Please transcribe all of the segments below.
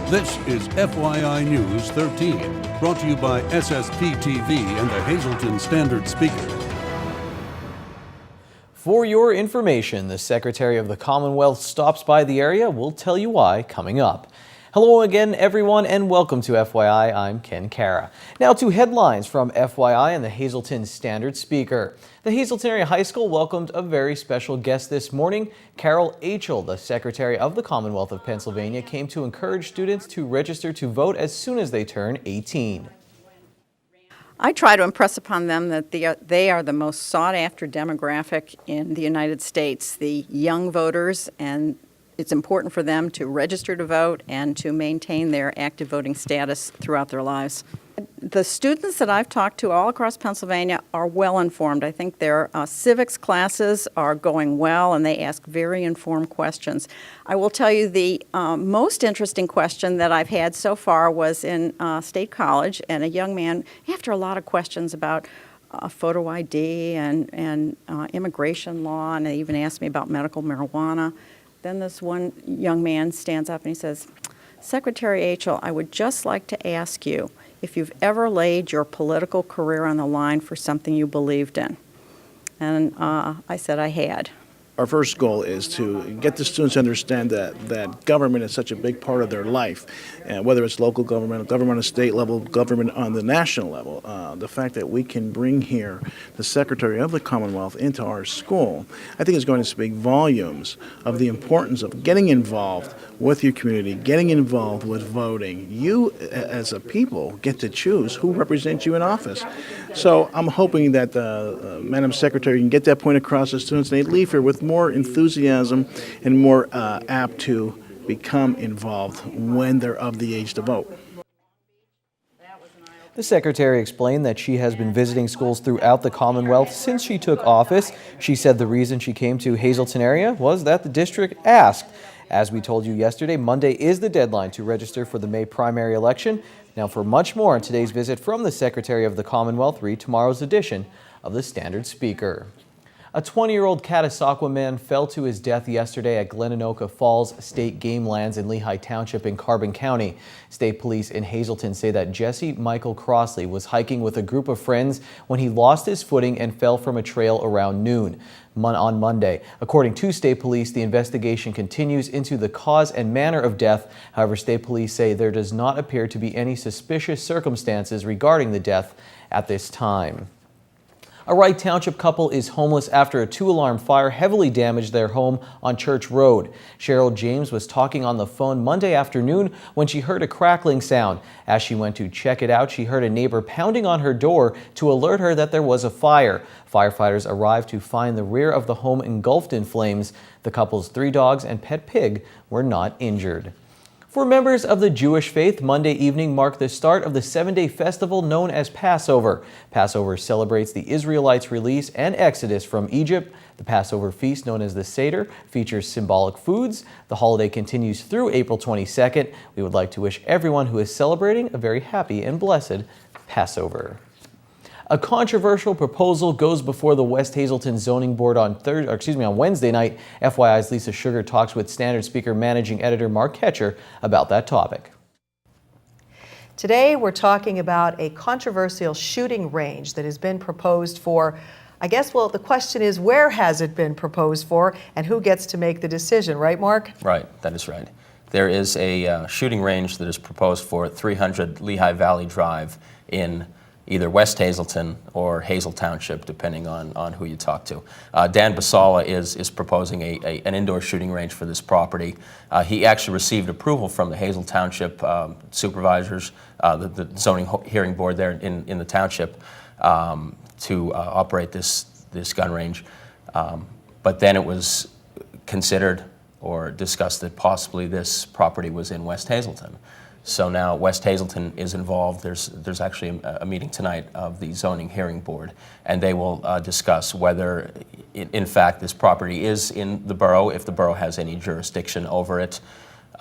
This is FYI News 13, brought to you by SSPTV and the Hazleton Standard Speaker. For your information, the Secretary of the Commonwealth stops by the area. We'll tell you why coming up. Hello again, everyone, and welcome to FYI. I'm Ken Cara. Now to headlines from FYI and the Hazleton Standard Speaker. The Hazleton Area High School welcomed a very special guest this morning. Carol Achel, the Secretary of the Commonwealth of Pennsylvania, came to encourage students to register to vote as soon as they turn 18. I try to impress upon them that they are the most sought-after demographic in the United States, the young voters, and it's important for them to register to vote and to maintain their active voting status throughout their lives. The students that I've talked to all across Pennsylvania are well informed. I think their civics classes are going well and they ask very informed questions. I will tell you the most interesting question that I've had so far was in State College, and a young man, after a lot of questions about photo ID and immigration law, and they even asked me about medical marijuana. Then this one young man stands up and he says, "Secretary Achel, I would just like to ask you if you've ever laid your political career on the line for something you believed in." And I said I had. Our first goal is to get the students to understand that government is such a big part of their life, and whether it's local government, government on a state level, government on the national level. The fact that we can bring here the Secretary of the Commonwealth into our school, I think is going to speak volumes of the importance of getting involved with your community, getting involved with voting. You, as a people, get to choose who represents you in office. So I'm hoping that Madam Secretary can get that point across to students, and they leave here with more enthusiasm and more apt to become involved when they're of the age to vote. The Secretary explained that she has been visiting schools throughout the Commonwealth since she took office. She said the reason she came to Hazleton area was that the district asked. As we told you yesterday, Monday is the deadline to register for the May primary election. Now, for much more on today's visit from the Secretary of the Commonwealth, read tomorrow's edition of the Standard Speaker. A 20-year-old Catasauqua man fell to his death yesterday at Glenanoka Falls State Game Lands in Lehigh Township in Carbon County. State police in Hazleton say that Jesse Michael Crossley was hiking with a group of friends when he lost his footing and fell from a trail around noon on Monday. According to state police, the investigation continues into the cause and manner of death. However, state police say there does not appear to be any suspicious circumstances regarding the death at this time. A Wright Township couple is homeless after a two-alarm fire heavily damaged their home on Church Road. Cheryl James was talking on the phone Monday afternoon when she heard a crackling sound. As she went to check it out, she heard a neighbor pounding on her door to alert her that there was a fire. Firefighters arrived to find the rear of the home engulfed in flames. The couple's 3 dogs and pet pig were not injured. For members of the Jewish faith, Monday evening marked the start of the 7-day festival known as Passover. Passover celebrates the Israelites' release and exodus from Egypt. The Passover feast, known as the Seder, features symbolic foods. The holiday continues through April 22nd. We would like to wish everyone who is celebrating a very happy and blessed Passover. A controversial proposal goes before the West Hazleton Zoning Board on Wednesday night. FYI's Lisa Sugar talks with Standard Speaker Managing Editor Mark Ketcher about that topic. Today we're talking about a controversial shooting range that has been proposed for, the question is, where has it been proposed for and who gets to make the decision, right, Mark? Right, that is right. There is a shooting range that is proposed for 300 Lehigh Valley Drive in either West Hazleton or Hazel Township, depending on who you talk to. Dan Basala is proposing an indoor shooting range for this property. He actually received approval from the Hazel Township supervisors, the zoning hearing board there in the township, to operate this gun range. But then it was considered or discussed that possibly this property was in West Hazleton. So now West Hazleton is involved. There's actually a meeting tonight of the zoning hearing board, and they will discuss whether, in fact, this property is in the borough, if the borough has any jurisdiction over it,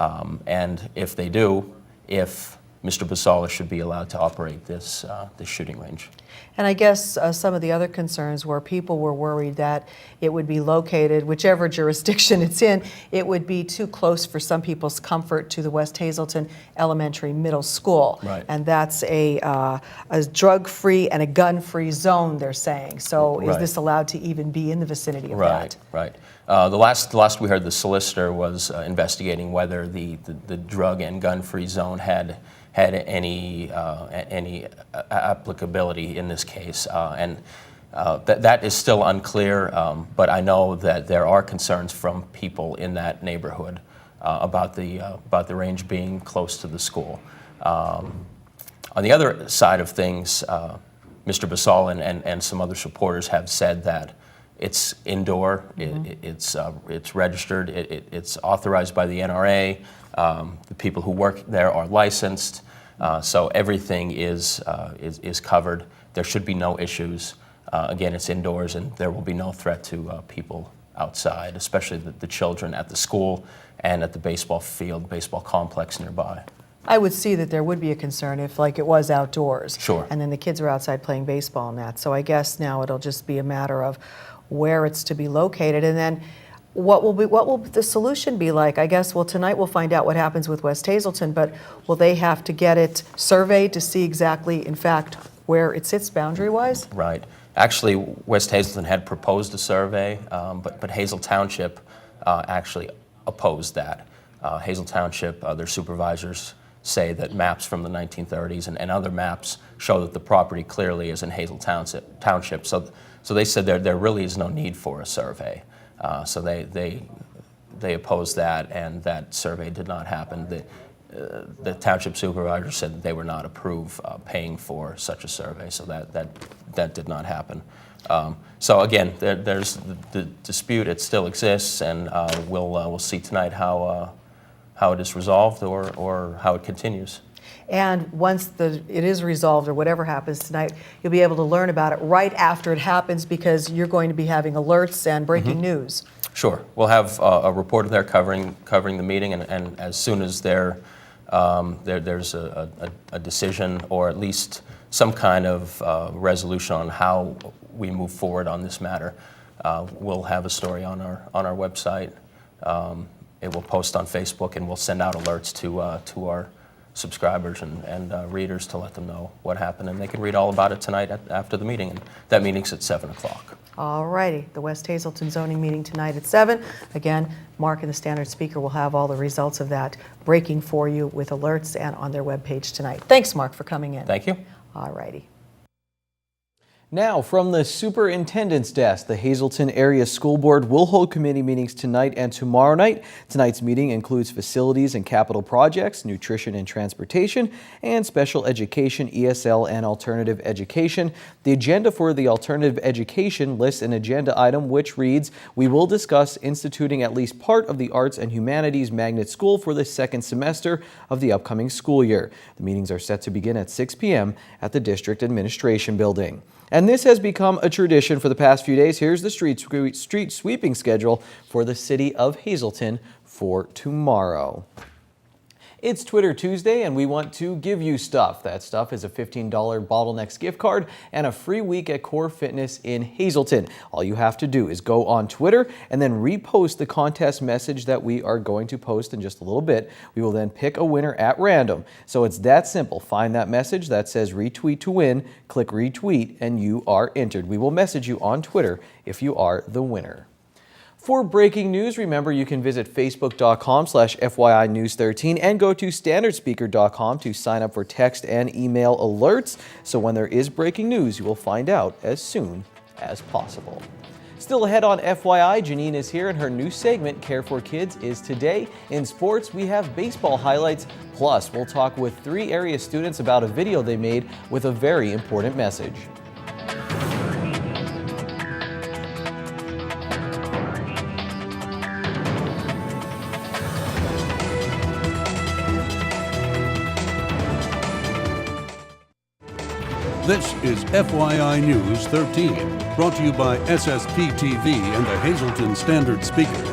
and if they do, if Mr. Basala should be allowed to operate this shooting range. And I guess some of the other concerns were people were worried that it would be located, whichever jurisdiction it's in, it would be too close for some people's comfort to the West Hazelton Elementary Middle School. Right. And that's a drug-free and a gun-free zone, they're saying. So is Right. this allowed to even be in the vicinity of that? Right. The last we heard, the solicitor was investigating whether the drug and gun-free zone had any applicability in this case, and that is still unclear. But I know that there are concerns from people in that neighborhood about the range being close to the school. On the other side of things, Mr. Basal and some other supporters have said that it's indoor, it's registered, it's authorized by the NRA. The people who work there are licensed, so everything is covered. There should be no issues. Again, it's indoors, and there will be no threat to people outside, especially the children at the school and at the baseball field, baseball complex nearby. I would see that there would be a concern if, like, it was outdoors. Sure. And then the kids are outside playing baseball and that. So I guess now it'll just be a matter of where it's to be located. And then what will the solution be like? I guess, well, tonight we'll find out what happens with West Hazelton, but will they have to get it surveyed to see exactly, in fact, where it sits boundary-wise? Right. Actually, West Hazelton had proposed a survey, but Hazel Township actually opposed that. Hazel Township, their supervisors say that maps from the 1930s and other maps show that the property clearly is in Hazel Township. So they said there really is no need for a survey. So they opposed that, and that survey did not happen. The township supervisor said that they were not approve paying for such a survey, so that did not happen. So again, there's the dispute. It still exists, and we'll see tonight how it is resolved or how it continues. And once it is resolved or whatever happens tonight, you'll be able to learn about it right after it happens, because you're going to be having alerts and breaking news. Sure. We'll have a reporter there covering the meeting, and as soon as there's a decision or at least some kind of resolution on how we move forward on this matter, we'll have a story on our website. It will post on Facebook, and we'll send out alerts to our subscribers and readers to let them know what happened, and they can read all about it tonight after the meeting, and that meeting's at 7 o'clock. All righty. The West Hazelton zoning meeting tonight at 7. Again, Mark and the Standard Speaker will have all the results of that breaking for you with alerts and on their webpage tonight. Thanks, Mark, for coming in. Thank you. All righty. Now, from the superintendent's desk, the Hazelton Area School Board will hold committee meetings tonight and tomorrow night. Tonight's meeting includes facilities and capital projects, nutrition and transportation, and special education, ESL, and alternative education. The agenda for the alternative education lists an agenda item which reads, "We will discuss instituting at least part of the Arts and Humanities Magnet School for the second semester of the upcoming school year." The meetings are set to begin at 6 p.m. at the District Administration Building. And this has become a tradition for the past few days. Here's the street sweeping schedule for the city of Hazelton for tomorrow. It's Twitter Tuesday, and we want to give you stuff. That stuff is a $15 Bottlenecks gift card and a free week at Core Fitness in Hazelton. All you have to do is go on Twitter and then repost the contest message that we are going to post in just a little bit. We will then pick a winner at random. So it's that simple. Find that message that says retweet to win, click retweet, and you are entered. We will message you on Twitter if you are the winner. For breaking news, remember you can visit facebook.com/FYI News 13 and go to standardspeaker.com to sign up for text and email alerts. So when there is breaking news, you will find out as soon as possible. Still ahead on FYI, Janine is here and her new segment, Care for Kids, is today. In sports, we have baseball highlights. Plus, we'll talk with 3 area students about a video they made with a very important message. This is FYI News 13, brought to you by SSPTV and the Hazelton Standard Speaker.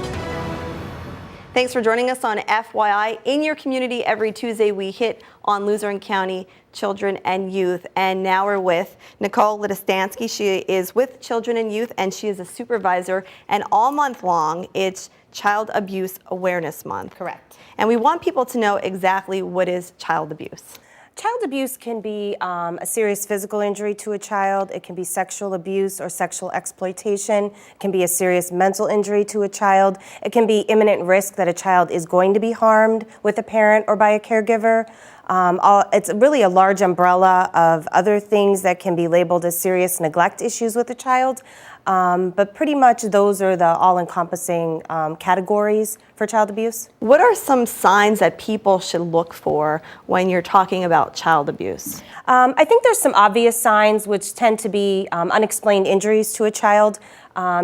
Thanks for joining us on FYI. In your community, every Tuesday we hit on Luzerne County children and youth. And now we're with Nicole Litistansky. She is with Children and Youth, and she is a supervisor. And all month long, it's Child Abuse Awareness Month. Correct. And we want people to know exactly what is child abuse. Child abuse can be a serious physical injury to a child. It can be sexual abuse or sexual exploitation. It can be a serious mental injury to a child. It can be imminent risk that a child is going to be harmed with a parent or by a caregiver. It's really a large umbrella of other things that can be labeled as serious neglect issues with a child. But pretty much those are the all-encompassing categories for child abuse. What are some signs that people should look for when you're talking about child abuse? I think there's some obvious signs which tend to be unexplained injuries to a child.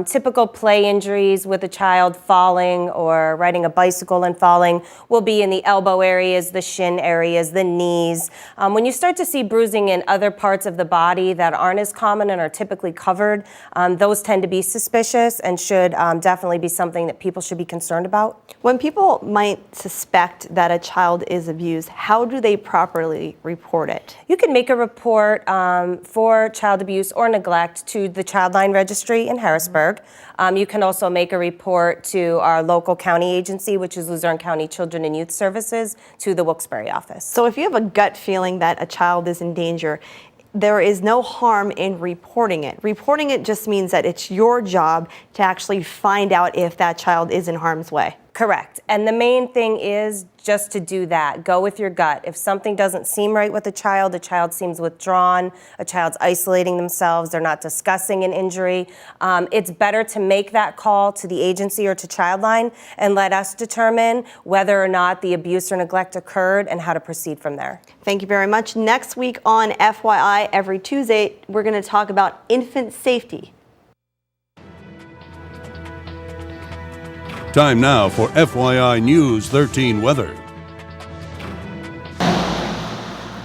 Typical play injuries with a child falling or riding a bicycle and falling will be in the elbow areas, the shin areas, the knees. When you start to see bruising in other parts of the body that aren't as common and are typically covered, those tend to be suspicious and should definitely be something that people should be concerned about. When people might suspect that a child is abused, how do they properly report it? You can make a report for child abuse or neglect to the Childline Registry in Harrisburg. You can also make a report to our local county agency, which is Luzerne County Children and Youth Services, to the Wilkes-Barre office. So if you have a gut feeling that a child is in danger, there is no harm in reporting it. Reporting it just means that it's your job to actually find out if that child is in harm's way. Correct. And the main thing is just to do that. Go with your gut. If something doesn't seem right with a child seems withdrawn, a child's isolating themselves, they're not discussing an injury, it's better to make that call to the agency or to Childline and let us determine whether or not the abuse or neglect occurred and how to proceed from there. Thank you very much. Next week on FYI, every Tuesday, we're going to talk about infant safety. Time now for FYI News 13 weather.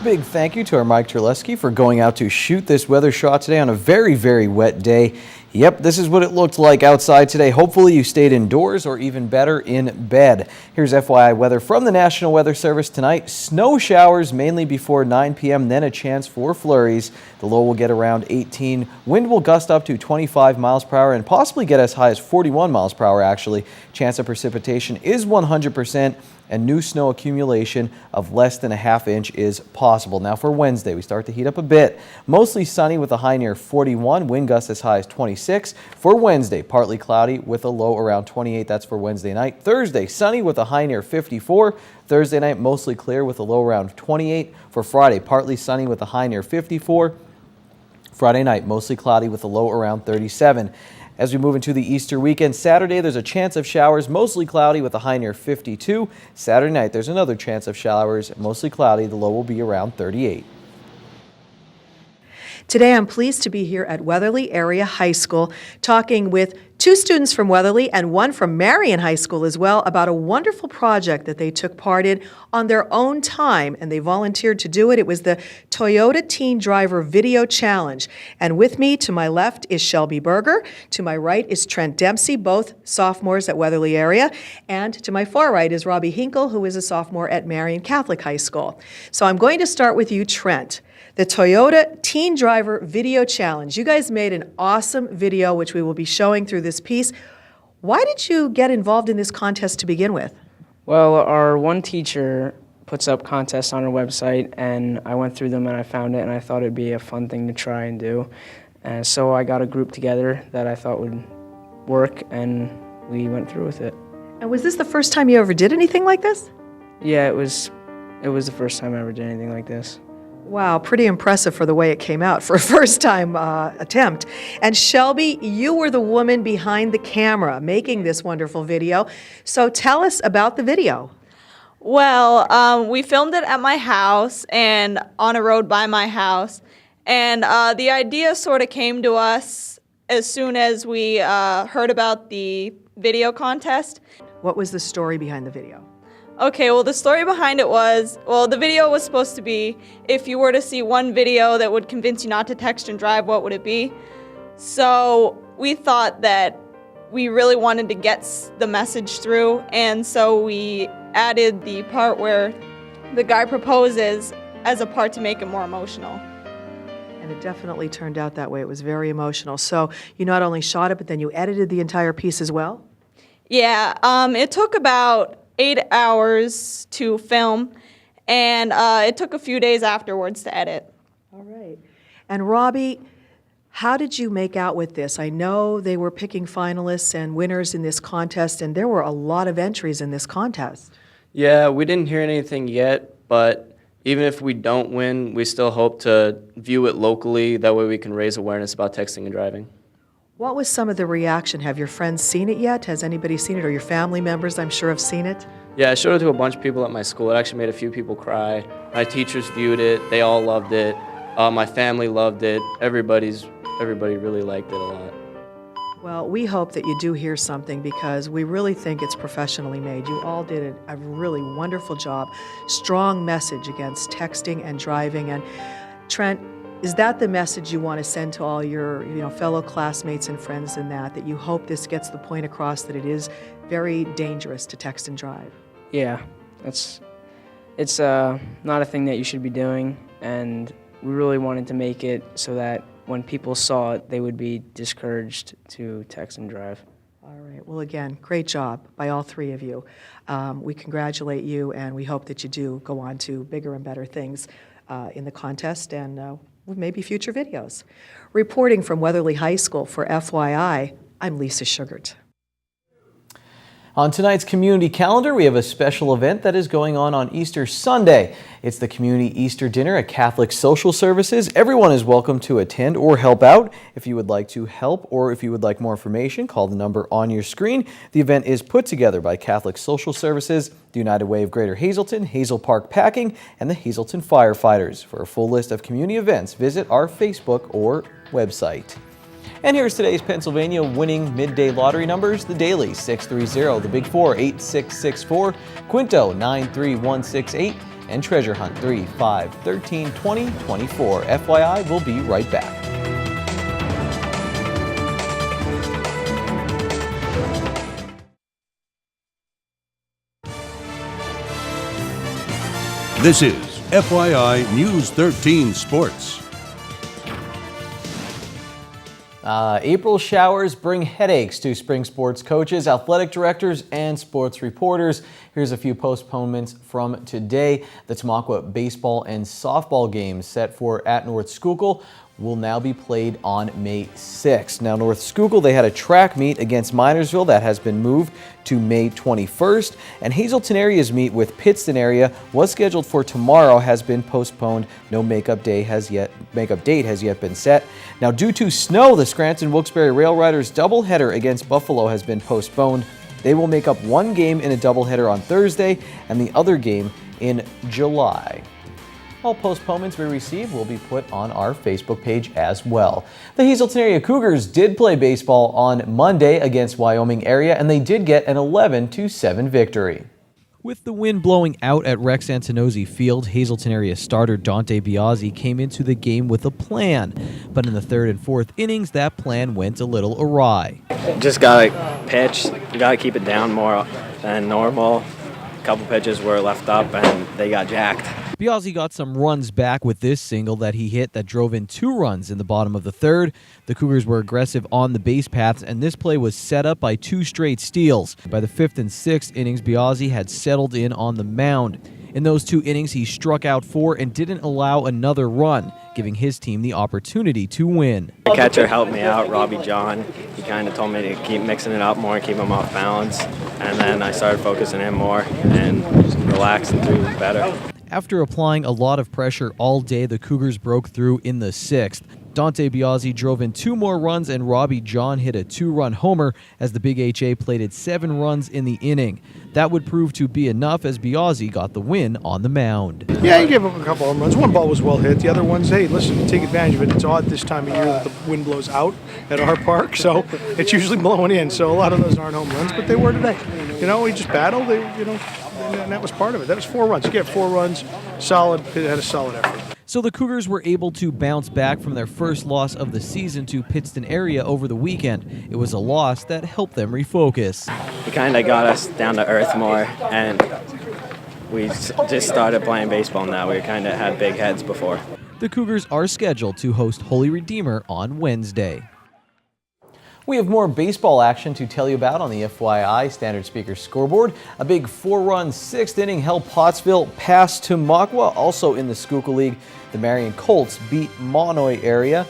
Big thank you to our Mike Terleski for going out to shoot this weather shot today on a very, very wet day. Yep, this is what it looked like outside today. Hopefully you stayed indoors or even better in bed. Here's FYI weather from the National Weather Service tonight. Snow showers mainly before 9 p.m., then a chance for flurries. The low will get around 18. Wind will gust up to 25 miles per hour and possibly get as high as 41 miles per hour actually. Chance of precipitation is 100%. And new snow accumulation of less than a ½ inch is possible. Now for Wednesday, we start to heat up a bit. Mostly sunny with a high near 41, wind gusts as high as 26. For Wednesday, partly cloudy with a low around 28. That's for Wednesday night. Thursday, sunny with a high near 54. Thursday night, mostly clear with a low around 28. For Friday, partly sunny with a high near 54. Friday night, mostly cloudy with a low around 37. As we move into the Easter weekend, Saturday there's a chance of showers, mostly cloudy with a high near 52. Saturday night there's another chance of showers, mostly cloudy. The low will be around 38. Today I'm pleased to be here at Weatherly Area High School talking with 2 students from Weatherly and 1 from Marion High School as well about a wonderful project that they took part in on their own time, and they volunteered to do it. It was the Toyota Teen Driver Video Challenge. And with me to my left is Shelby Berger, to my right is Trent Dempsey, both sophomores at Weatherly Area, and to my far right is Robbie Hinkle, who is a sophomore at Marion Catholic High School. So I'm going to start with you, Trent. The Toyota Teen Driver Video Challenge. You guys made an awesome video, which we will be showing through this piece. Why did you get involved in this contest to begin with? Well, our one teacher puts up contests on our website, and I went through them and I found it, and I thought it'd be a fun thing to try and do. And so I got a group together that I thought would work, and we went through with it. And was this the first time you ever did anything like this? Yeah, it was the first time I ever did anything like this. Wow, pretty impressive for the way it came out for a first-time attempt. And Shelby, you were the woman behind the camera making this wonderful video. So tell us about the video. Well, we filmed it at my house and on a road by my house. And the idea sort of came to us as soon as we heard about the video contest. What was the story behind the video? Okay, well, the story behind it was, the video was supposed to be, if you were to see one video that would convince you not to text and drive, what would it be? So we thought that we really wanted to get the message through, and so we added the part where the guy proposes as a part to make it more emotional. And it definitely turned out that way. It was very emotional. So you not only shot it, but then you edited the entire piece as well? Yeah, it took about 8 hours to film, and it took a few days afterwards to edit. All right. And Robbie, how did you make out with this? I know they were picking finalists and winners in this contest, and there were a lot of entries in this contest. Yeah, we didn't hear anything yet, but even if we don't win, we still hope to view it locally. That way we can raise awareness about texting and driving. What was some of the reaction? Have your friends seen it yet? Has anybody seen it? Or your family members, I'm sure, have seen it? Yeah, I showed it to a bunch of people at my school. It actually made a few people cry. My teachers viewed it. They all loved it. My family loved it. Everybody really liked it a lot. Well, we hope that you do hear something because we really think it's professionally made. You all did a really wonderful job. Strong message against texting and driving. And Trent, is that the message you want to send to all your fellow classmates and friends in that you hope this gets the point across that it is very dangerous to text and drive? Yeah, it's not a thing that you should be doing, and we really wanted to make it so that when people saw it, they would be discouraged to text and drive. All right. Well, again, great job by all three of you. We congratulate you, and we hope that you do go on to bigger and better things in the contest and maybe future videos. Reporting from Weatherly High School for FYI, I'm Lisa Sugart. On tonight's community calendar, we have a special event that is going on Easter Sunday. It's the Community Easter Dinner at Catholic Social Services. Everyone is welcome to attend or help out. If you would like to help or if you would like more information, call the number on your screen. The event is put together by Catholic Social Services, the United Way of Greater Hazelton, Hazel Park Packing, and the Hazelton Firefighters. For a full list of community events, visit our Facebook or website. And here's today's Pennsylvania winning midday lottery numbers. The Daily 630, the Big 4 8664, Quinto 93168, and Treasure Hunt 3 5 13 20 24. FYI, we'll be right back. This is FYI News 13 Sports. April showers bring headaches to spring sports coaches, athletic directors, and sports reporters. Here's a few postponements from today. The Tamaqua baseball and softball games set for at North Schuylkill will now be played on May 6th. Now, North Schuylkill, they had a track meet against Minersville that has been moved to May 21st, and Hazelton area's meet with Pittston area was scheduled for tomorrow, has been postponed. No makeup date has yet been set. Now, due to snow, the Scranton Wilkes-Barre Rail Riders doubleheader against Buffalo has been postponed. They will make up one game in a doubleheader on Thursday and the other game in July. All postponements we receive will be put on our Facebook page as well. The Hazelton area Cougars did play baseball on Monday against Wyoming area, and they did get an 11-7 victory. With the wind blowing out at Rex Antonozzi Field, Hazelton area starter Dante Biazzi came into the game with a plan. But in the third and fourth innings, that plan went a little awry. Just got to pitch, got to keep it down more than normal. A couple pitches were left up and they got jacked. Biazzi got some runs back with this single that he hit that drove in 2 runs in the bottom of the third. The Cougars were aggressive on the base paths, and this play was set up by 2 straight steals. By the 5th and 6th innings, Biazzi had settled in on the mound. In those 2 innings, he struck out 4 and didn't allow another run, giving his team the opportunity to win. The catcher helped me out, Robbie John. He kind of told me to keep mixing it up more, keep him off balance. And then I started focusing in more and relaxed and threw better. After applying a lot of pressure all day, the Cougars broke through in the 6th. Dante Biazzi drove in 2 more runs, and Robbie John hit a 2-run homer as the Big HA plated 7 runs in the inning. That would prove to be enough as Biazzi got the win on the mound. Yeah, he gave up a couple home runs. One ball was well hit. The other one's, hey, listen, take advantage of it. It's odd this time of year that the wind blows out at our park, so it's usually blowing in. So a lot of those aren't home runs, but they were today. You know, we just battled. and that was part of it. That was 4 runs. You get 4 runs, solid, had a solid effort. So the Cougars were able to bounce back from their first loss of the season to Pittston area over the weekend. It was a loss that helped them refocus. It kind of got us down to earth more, and we just started playing baseball now. We kind of had big heads before. The Cougars are scheduled to host Holy Redeemer on Wednesday. We have more baseball action to tell you about on the FYI Standard Speaker scoreboard. A big 4-run 6th inning held Pottsville past Tamaqua. Also in the Schuylkill League, the Marion Colts beat Monoy area.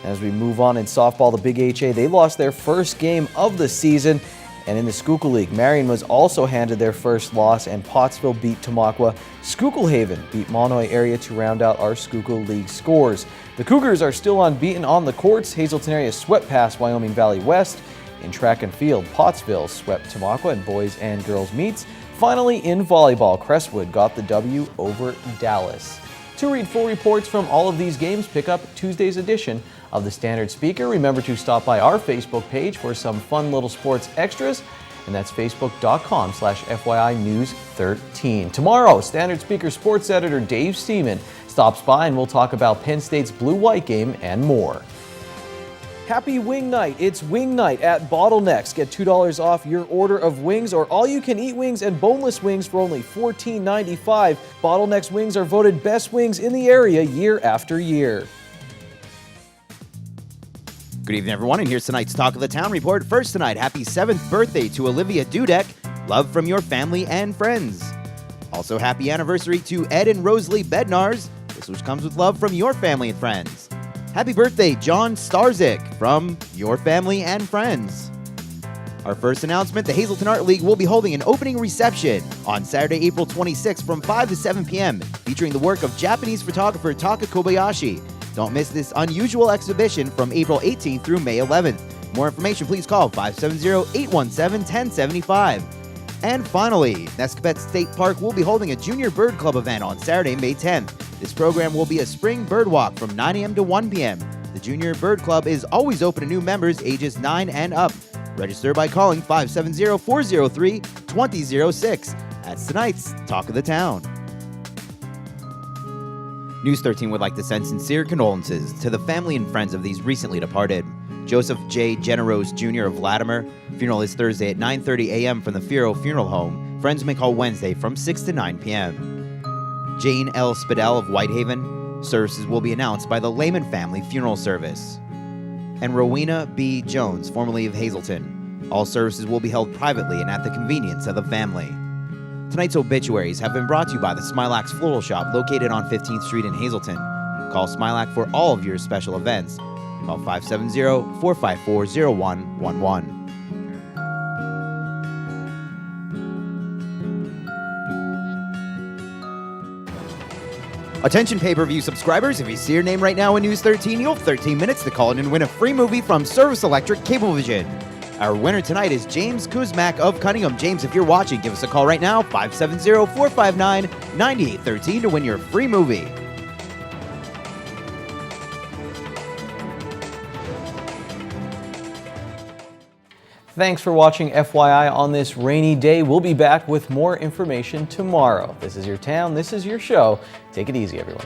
As we move on in softball, the Big HA, they lost their first game of the season. And in the Schuylkill League, Marion was also handed their first loss, and Pottsville beat Tamaqua. Schuylkill Haven beat Monoy area to round out our Schuylkill League scores. The Cougars are still unbeaten on the courts. Hazleton area swept past Wyoming Valley West. In track and field, Pottsville swept Tamaqua in boys and girls meets. Finally, in volleyball, Crestwood got the W over Dallas. To read full reports from all of these games, pick up Tuesday's edition of the Standard Speaker. Remember to stop by our Facebook page for some fun little sports extras, and that's facebook.com/FYI News 13. Tomorrow, Standard Speaker sports editor Dave Seaman stops by and we'll talk about Penn State's blue-white game and more. Happy Wing Night. It's Wing Night at Bottlenecks. Get $2 off your order of wings or all-you-can-eat wings and boneless wings for only $14.95. Bottlenecks wings are voted best wings in the area year after year. Good evening, everyone, and here's tonight's Talk of the Town report. First tonight, happy 7th birthday to Olivia Dudek. Love from your family and friends. Also, happy anniversary to Ed and Rosalie Bednars. This which comes with love from your family and friends. Happy birthday, John Starzik, from your family and friends. Our first announcement, the Hazleton Art League will be holding an opening reception on Saturday, April 26th from 5 to 7 p.m., featuring the work of Japanese photographer Taka Kobayashi. Don't miss this unusual exhibition from April 18th through May 11th. More information, please call 570-817-1075. And finally, Nescopet State Park will be holding a Junior Bird Club event on Saturday, May 10th. This program will be a spring bird walk from 9 a.m. to 1 p.m. The Junior Bird Club is always open to new members ages 9 and up. Register by calling 570-403-2006. That's tonight's Talk of the Town. News 13 would like to send sincere condolences to the family and friends of these recently departed. Joseph J. Generose Jr. of Latimer. Funeral is Thursday at 9:30 a.m. from the Fierro Funeral Home. Friends may call Wednesday from 6 to 9 p.m. Jane L. Spadell of Whitehaven. Services will be announced by the Lehman Family Funeral Service. And Rowena B. Jones, formerly of Hazleton. All services will be held privately and at the convenience of the family. Tonight's obituaries have been brought to you by the Smilax Floral Shop located on 15th Street in Hazleton. Call Smilax for all of your special events. Call 570-454-0111. Attention pay-per-view subscribers, if you see your name right now in News 13, you'll have 13 minutes to call in and win a free movie from Service Electric Cablevision. Our winner tonight is James Kuzmak of Cunningham. James, if you're watching, give us a call right now, 570-459-9813 to win your free movie. Thanks for watching FYI on this rainy day. We'll be back with more information tomorrow. This is your town. This is your show. Take it easy, everyone.